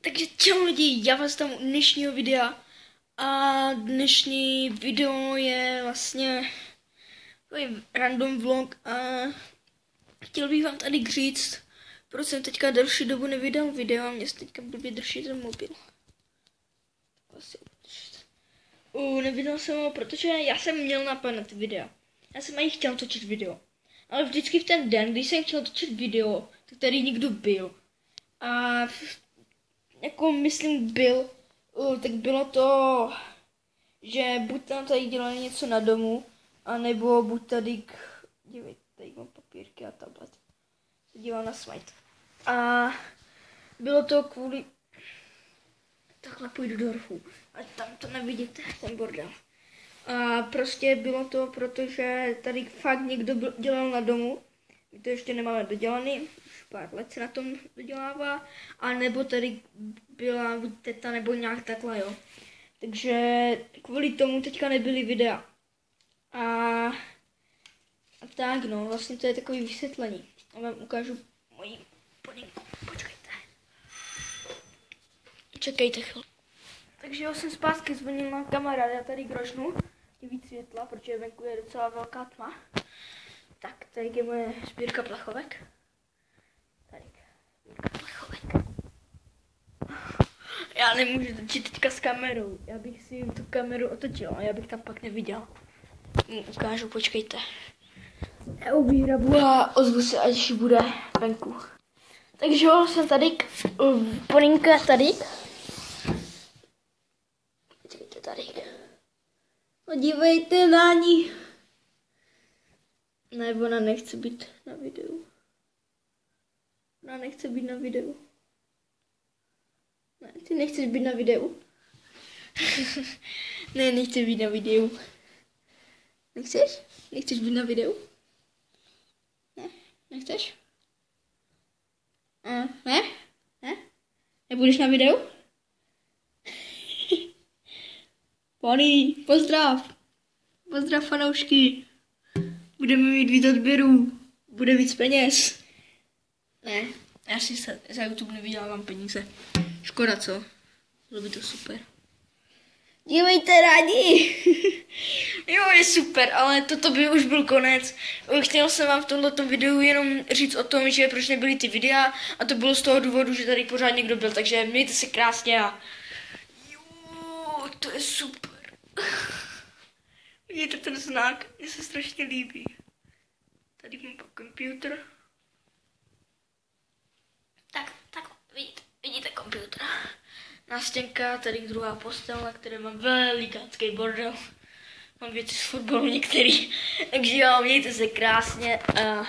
Takže čau lidi, já vás tam u dnešního videa a dnešní video je vlastně takový random vlog a chtěl bych vám tady říct, proč jsem teďka delší dobu nevydal video a mě se teďka blbě drží ten mobil. Nevydal jsem ho, protože já jsem měl napad na ty videa. Já jsem ani chtěl točit video. Ale vždycky v ten den, když jsem chtěl točit video, tak tady někdo byl. A jako myslím byl, tak bylo to, že buď tam tady dělali něco na domu, anebo buď tady, dívejte, tady mám papírky a tablet, se díval na Smite. A bylo to kvůli, takhle půjdu do rfu, ať tam to nevidíte, ten bordel. A prostě bylo to, protože tady fakt někdo dělal na domu, my to ještě nemáme dodělaný, už pár let se na tom dodělává, a nebo tady byla buď teta nebo nějak takhle, jo. Takže kvůli tomu teďka nebyly videa. A tak no, vlastně to je takový vysvětlení. Já vám ukážu moji podinku, počkejte. Čekejte chvíli. Takže jo, jsem zpátky zvonil na kamaráda, já tady grožnu, je víc světla, protože venku je docela velká tma. Tak, tady je moje sbírka plechovek. Tady, sbírka plechovek. Já nemůžu točit teďka s kamerou, já bych si tu kameru otočil, a já bych tam pak neviděl. Ukážu, počkejte. Já vyhrabu a ozvu se, až bude venku. Takže jo, jsem tady, Poninka tady. Počkejte tady. Podívejte na ní. Ne, ona nechce být na videu. Ona nechce být na videu. Ne, ty nechceš být na videu? Ne, nechci být na videu. Nechceš? Nechceš být na videu? Ne? Nechceš? Ne? Ne? Nebudeš na videu? Pony, pozdrav! Pozdrav fanoušky! Budeme mít víc odběrů, bude víc peněz. Ne, já si za YouTube nevydělávám peníze. Škoda, co? Bylo by to super. Dívejte rádi! Jo, je super, ale toto by už byl konec. Chtěl jsem vám v tomto videu jenom říct o tom, že proč nebyly ty videa, a to bylo z toho důvodu, že tady pořád někdo byl, takže mějte se krásně a... Jo, to je super. Vidíte ten znak? Mně se strašně líbí. Tady mám pak počítač. Tak, vidíte počítač. Nástěnka, tady druhá postel, na které mám velikánský bordel. Mám věci z fotbalu některý. Takže jo, mějte se krásně a